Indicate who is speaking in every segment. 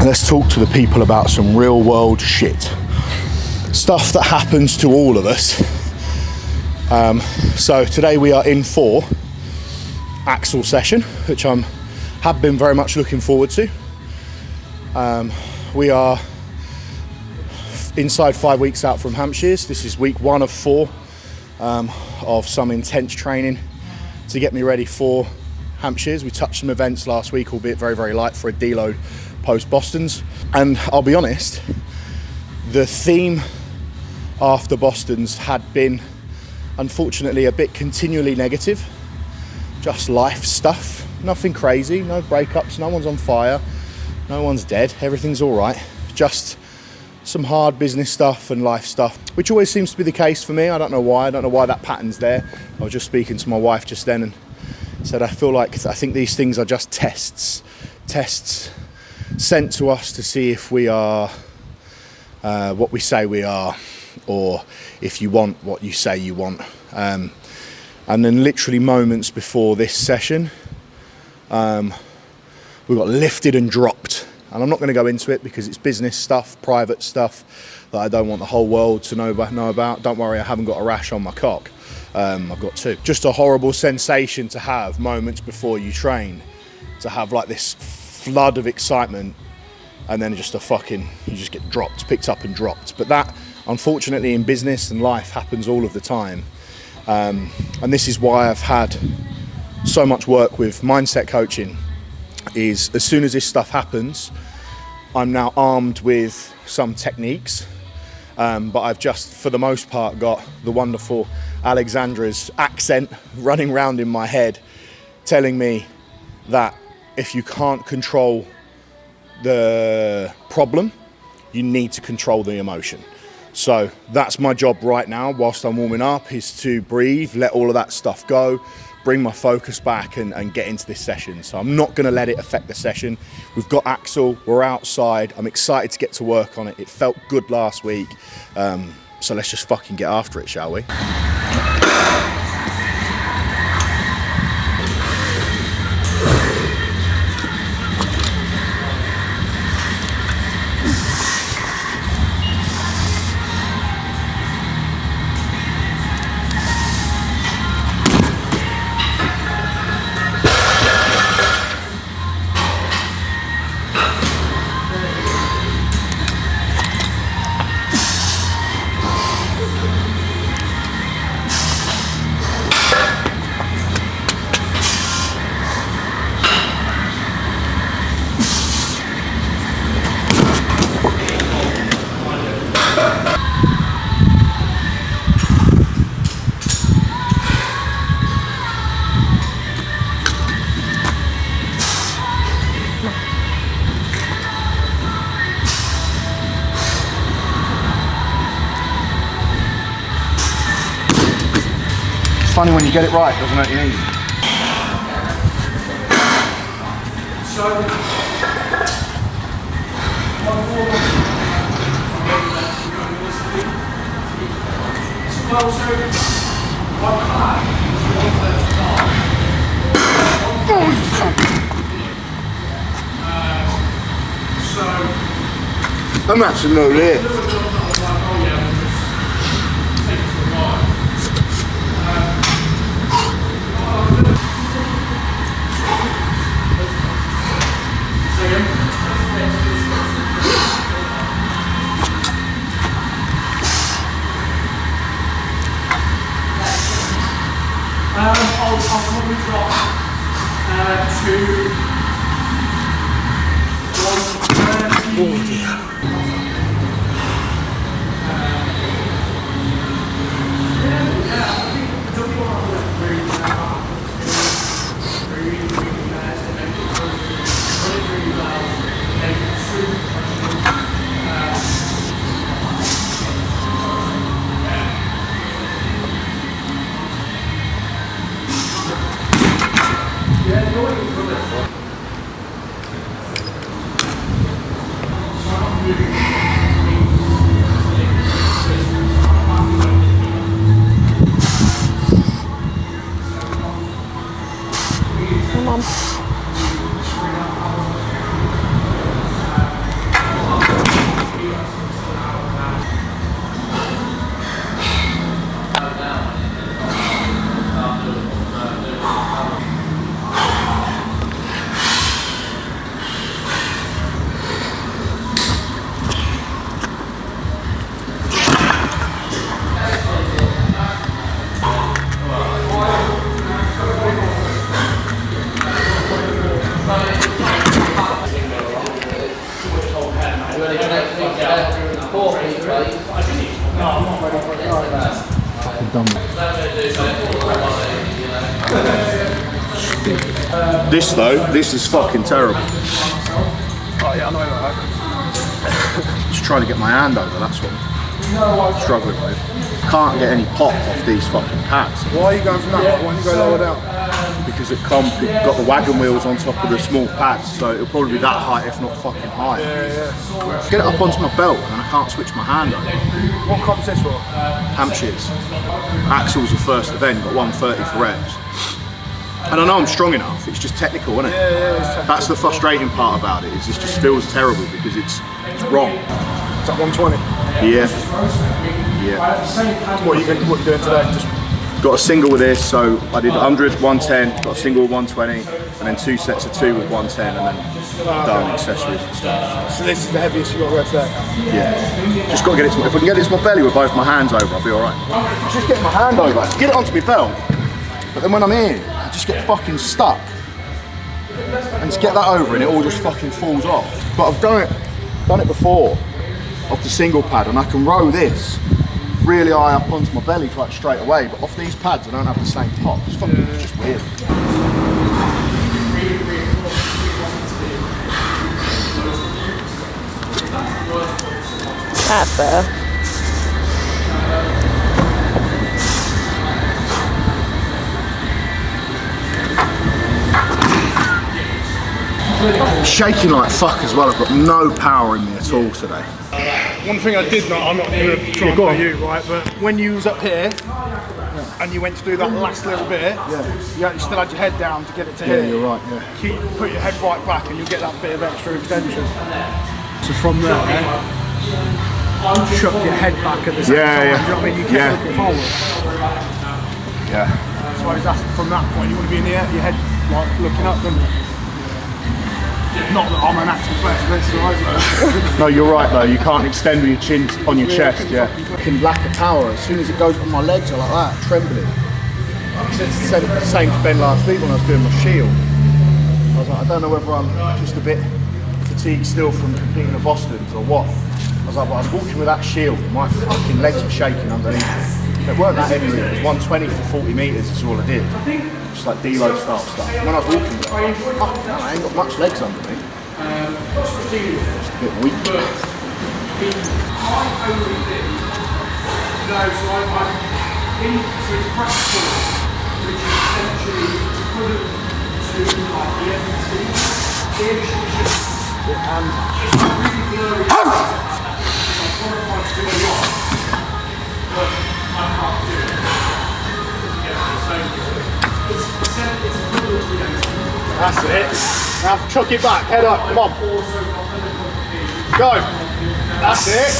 Speaker 1: let's talk to the people about some real world shit. Stuff that happens to all of us. So today we are in for Axel session, which I have been very much looking forward to. We are inside 5 weeks out from Hampshire's. This is week 1 of 4 of some intense training to get me ready for Hampshire's. We touched some events last week, albeit very, very light for a deload post Boston's. And I'll be honest, the theme after Boston's had been, unfortunately, a bit continually negative. Just life stuff, nothing crazy, no breakups, no one's on fire, no one's dead, everything's all right. Just some hard business stuff and life stuff, which always seems to be the case for me. I don't know why that pattern's there. I was just speaking to my wife just then and said I think these things are just tests sent to us to see if we are what we say we are, or if you want what you say you want. And then literally moments before this session, we got lifted and dropped. And I'm not going to go into it because it's business stuff, private stuff that I don't want the whole world to know about. Don't worry, I haven't got a rash on my cock. I've got 2. Just a horrible sensation to have moments before you train, to have like this flood of excitement, and then you just get dropped, picked up and dropped. But that, unfortunately, in business and life happens all of the time. And this is why I've had so much work with mindset coaching. Is as soon as this stuff happens, I'm now armed with some techniques, but I've just, for the most part, got the wonderful Alexandra's accent running around in my head, telling me that if you can't control the problem, you need to control the emotion. So that's my job right now whilst I'm warming up, is to breathe, let all of that stuff go, bring my focus back and get into this session. So I'm not going to let it affect the session. We've got Axel, we're outside. I'm excited to get to work on it. It felt good last week. So let's just fucking get after it, shall we? Funny when you get it right, doesn't it? Easy. I'm absolutely it.
Speaker 2: I'll probably drop to 130.
Speaker 1: Oh dear. Fucking dumb. This though, this is fucking terrible.
Speaker 3: Oh yeah, I know that.
Speaker 1: Just trying to get my hand over, that's what I'm struggling with. Can't get any pop off these fucking pads.
Speaker 3: Why are you going from that? Why don't you go lower down?
Speaker 1: Because it got the wagon wheels on top of the small pads, so it'll probably be that height, if not fucking higher.
Speaker 3: Yeah.
Speaker 1: Get it up onto my belt and I can't switch my hand over.
Speaker 3: What comp's this for?
Speaker 1: Hampshire's. Axel's the first event, got 130 for reps. And I know I'm strong enough, it's just technical, isn't it?
Speaker 3: Yeah, it's technical.
Speaker 1: That's the frustrating part about it, is it just feels terrible because it's wrong.
Speaker 3: It's like 120.
Speaker 1: Yeah.
Speaker 3: What are you doing today? Just
Speaker 1: Got a single with this, so I did 100, 110, got a single with 120, and then 2 sets of 2 with 110, and then done accessories and stuff.
Speaker 3: so this is the heaviest you got to go today.
Speaker 1: Yeah. Just got to get it to if I can get it to my belly with both my hands over, I'll be alright. Just get my hand over, get it onto my belt, but then when I'm here, I just get fucking stuck. And to get that over and it all just fucking falls off. But I've done it before, off the single pad, and I can row this really high up onto my belly like straight away, but off these pads I don't have the same pop. It's fucking it's just weird.
Speaker 4: That's better.
Speaker 1: Shaking like fuck as well. I've got no power in me at all today.
Speaker 3: One thing I did know, I'm not going to try and do you, right, but when you was up here and you went to do that last little bit, you still had your head down to get it to here.
Speaker 1: Yeah, you're right, yeah.
Speaker 3: Put your head right back and you'll get that bit of extra extension. So from there, chuck your head back at the same time, do you know what I mean? You kept looking forward.
Speaker 1: Yeah.
Speaker 3: So I was asking from that point, you want to be in the air, your head like looking up, don't you? Not that I'm an actual specialist, so
Speaker 1: No, you're right though, you can't extend with your chin on your chest, yeah. Fucking lack of power, as soon as it goes on my legs, I'm like that, trembling. It's the same to Ben last week when I was doing my shield. I was like, I don't know whether I'm just a bit fatigued still from competing at Boston's or what. I was like, but I was walking with that shield and my fucking legs were shaking underneath it. It weren't that heavy, it was 120 for 40 metres, that's all I did. Just like D-Lo style stuff. When I was walking, I was like, fuck, man, I ain't got much legs under me. Just a bit weak.
Speaker 2: No, so I'm into practical, which is essentially equivalent to like the FT. And it's really blurry. I'm qualified to do a lot, but I can't do it. So it's equivalent to the FT.
Speaker 3: that's it. Now chuck it back, head up, come on. Go. That's it.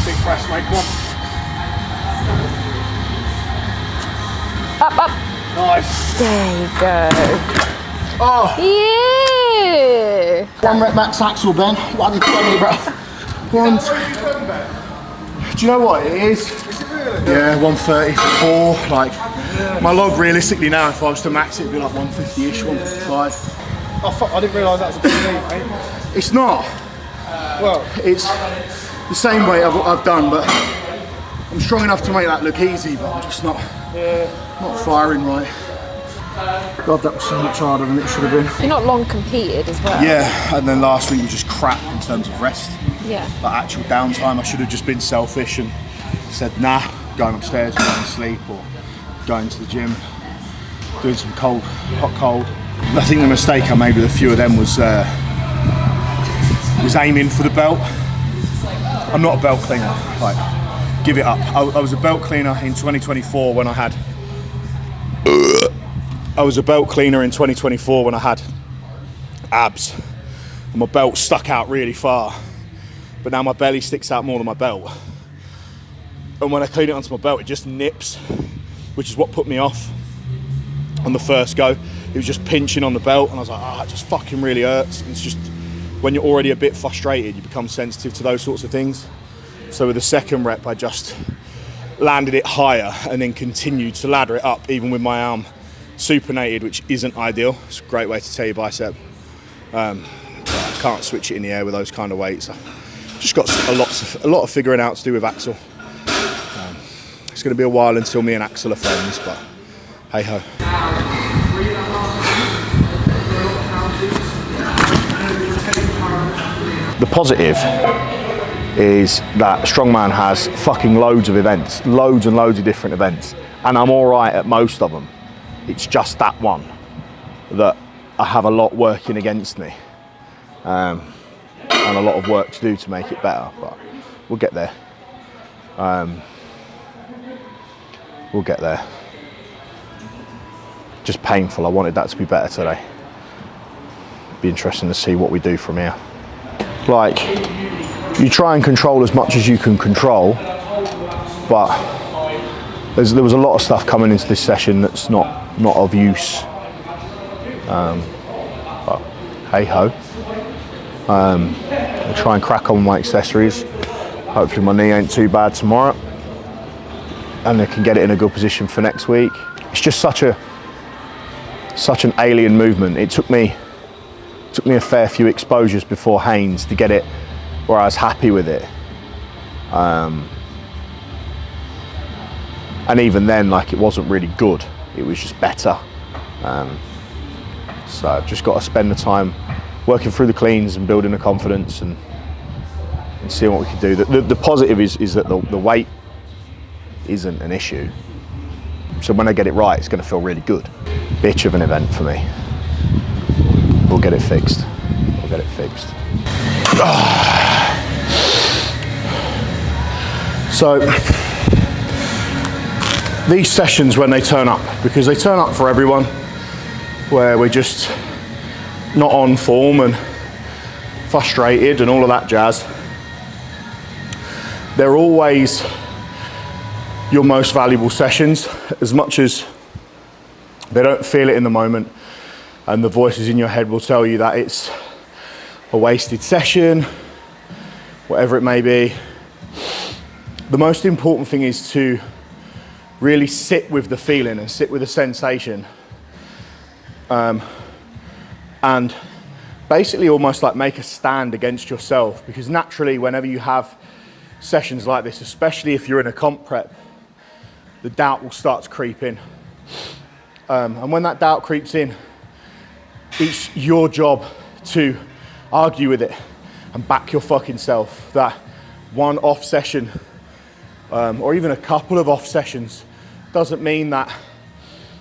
Speaker 3: Big press, mate, come on.
Speaker 4: Up, up.
Speaker 3: Nice.
Speaker 4: There you go.
Speaker 1: Oh,
Speaker 4: Yeah.
Speaker 1: 1 rep max axle, Ben. 120, bro. Do you know what it is? Yeah, 130 for 4. Like, my log realistically now, if I was to max it, it'd be like 150-ish, 155.
Speaker 3: Oh fuck, I didn't realise that was a big lead, mate.
Speaker 1: It's not.
Speaker 3: Well,
Speaker 1: It's the same weight I've done, but I'm strong enough to make that look easy, but I'm just not firing right. God, that was so much harder than it should have been.
Speaker 4: You're not long competed as well.
Speaker 1: Yeah, and then last week was just crap in terms of rest.
Speaker 4: Yeah.
Speaker 1: Like actual downtime, I should have just been selfish and said, nah, going upstairs, going to sleep, or going to the gym, doing some hot cold. I think the mistake I made with a few of them was aiming for the belt. I'm not a belt cleaner, like, give it up. I was a belt cleaner in 2024 when I had abs and my belt stuck out really far, but now my belly sticks out more than my belt, and when I clean it onto my belt it just nips, which is what put me off on the first go. It was just pinching on the belt and I was like, it just fucking really hurts. And it's just, when you're already a bit frustrated, you become sensitive to those sorts of things. So with the second rep I just landed it higher and then continued to ladder it up, even with my arm supinated, which isn't ideal. It's a great way to tear your bicep. I can't switch it in the air with those kind of weights. I've just got a lot of figuring out to do with Axel. It's going to be a while until me and Axel are friends, but hey ho. The positive is that Strongman has fucking loads of events, loads and loads of different events, and I'm all right at most of them. It's just that one that I have a lot working against me, and a lot of work to do to make it better, but we'll get there. We'll get there. Just painful. I wanted that to be better today. Be interesting to see what we do from here. Like, you try and control as much as you can control, but there was a lot of stuff coming into this session that's not of use. But hey ho. I'll try and crack on with my accessories. Hopefully my knee ain't too bad tomorrow, and I can get it in a good position for next week. It's just such an alien movement. It took me a fair few exposures before Haynes to get it where I was happy with it. And even then, like, it wasn't really good. It was just better. So I've just got to spend the time working through the cleans and building the confidence and seeing what we can do. The positive is that the weight isn't an issue. So when I get it right, it's going to feel really good. Bitch of an event for me. We'll get it fixed. We'll get it fixed. So these sessions, when they turn up, because they turn up for everyone, where we're just not on form and frustrated and all of that jazz, they're always your most valuable sessions, as much as they don't feel it in the moment, and the voices in your head will tell you that it's a wasted session, whatever it may be. The most important thing is to really sit with the feeling and sit with the sensation, and basically almost like make a stand against yourself, because naturally whenever you have sessions like this, especially if you're in a comp prep, the doubt will start to creep in. And when that doubt creeps in, it's your job to argue with it and back your fucking self that one off session, or even a couple of off sessions, doesn't mean that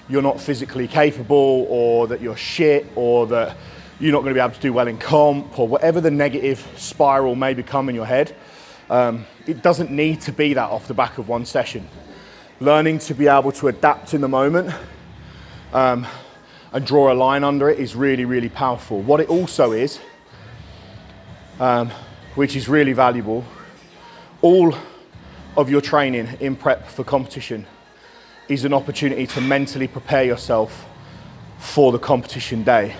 Speaker 1: you're not physically capable, or that you're shit, or that you're not going to be able to do well in comp, or whatever the negative spiral may become in your head. It doesn't need to be that off the back of one session. Learning to be able to adapt in the moment and draw a line under it is really, really powerful. What it also is, which is really valuable, all of your training in prep for competition is an opportunity to mentally prepare yourself for the competition day.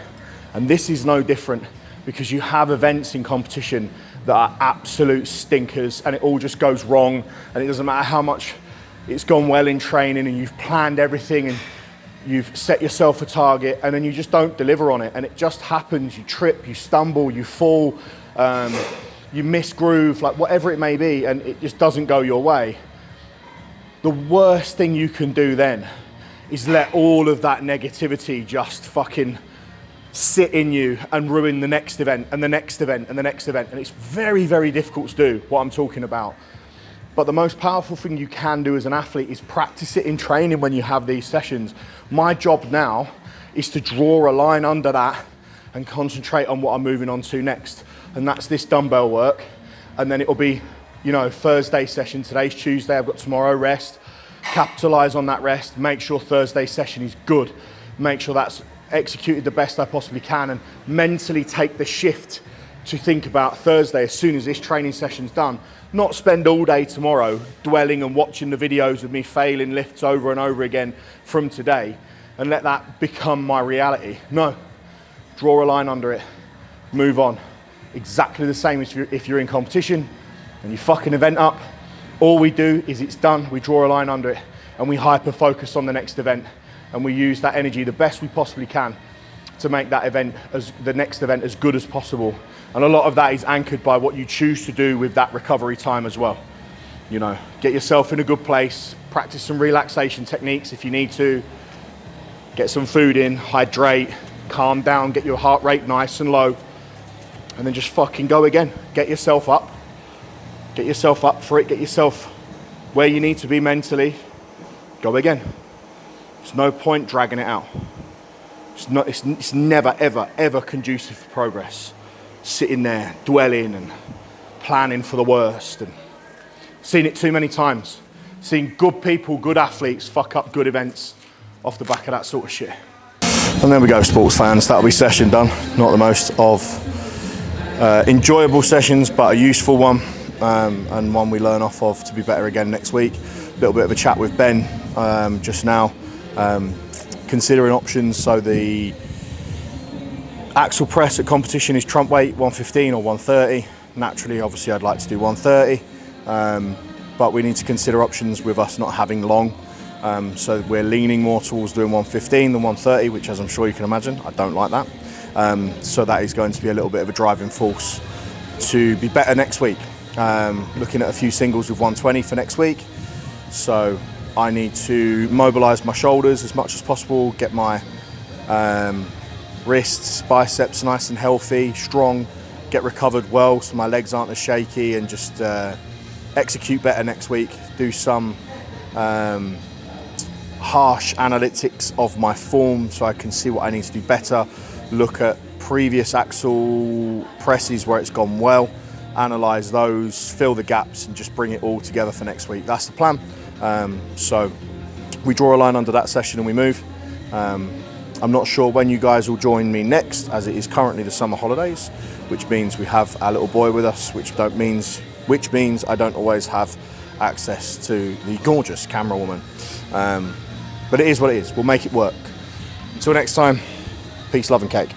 Speaker 1: And this is no different, because you have events in competition that are absolute stinkers and it all just goes wrong, and it doesn't matter how much it's gone well in training and you've planned everything and you've set yourself a target, and then you just don't deliver on it, and it just happens. You trip, you stumble, you fall, you miss groove, like whatever it may be, and it just doesn't go your way. The worst thing you can do then is let all of that negativity just fucking sit in you and ruin the next event and the next event and the next event. And it's very, very difficult to do what I'm talking about. But the most powerful thing you can do as an athlete is practice it in training when you have these sessions. My job now is to draw a line under that and concentrate on what I'm moving on to next. And that's this dumbbell work. And then it'll be, you know, Thursday session. Today's Tuesday, I've got tomorrow rest. Capitalize on that rest. Make sure Thursday session is good. Make sure that's executed the best I possibly can, and mentally take the shift to think about Thursday as soon as this training session's done. Not spend all day tomorrow dwelling and watching the videos of me failing lifts over and over again from today and let that become my reality. No, draw a line under it, move on. Exactly the same as if you're in competition and you fuck an event up. All we do is it's done, we draw a line under it, and we hyper focus on the next event, and we use that energy the best we possibly can to make that event, the next event, as good as possible. And a lot of that is anchored by what you choose to do with that recovery time as well. You know, get yourself in a good place, practice some relaxation techniques if you need to, get some food in, hydrate, calm down, get your heart rate nice and low, and then just fucking go again. Get yourself up for it, get yourself where you need to be mentally, go again. There's no point dragging it out. It's never, ever, ever conducive for progress. Sitting there, dwelling and planning for the worst, and seen it too many times. Seen good people, good athletes fuck up good events off the back of that sort of shit. And there we go, sports fans. That'll be session done. Not the most of enjoyable sessions, but a useful one, and one we learn off of to be better again next week. A little bit of a chat with Ben just now, considering options. So the axle press at competition is trump weight, 115 or 130. Naturally, obviously, I'd like to do 130, but we need to consider options with us not having long. So we're leaning more towards doing 115 than 130, which, as I'm sure you can imagine, I don't like that. So that is going to be a little bit of a driving force to be better next week. Looking at a few singles with 120 for next week. So I need to mobilise my shoulders as much as possible, get my wrists, biceps nice and healthy, strong, get recovered well so my legs aren't as shaky, and just execute better next week. Do some harsh analytics of my form so I can see what I need to do better, look at previous axle presses where it's gone well, analyse those, fill the gaps, and just bring it all together for next week. That's the plan. So we draw a line under that session and we move. I'm not sure when you guys will join me next, as it is currently the summer holidays, which means we have our little boy with us, which means I don't always have access to the gorgeous camera woman. But it is what it is. We'll make it work. Until next time, peace, love and cake.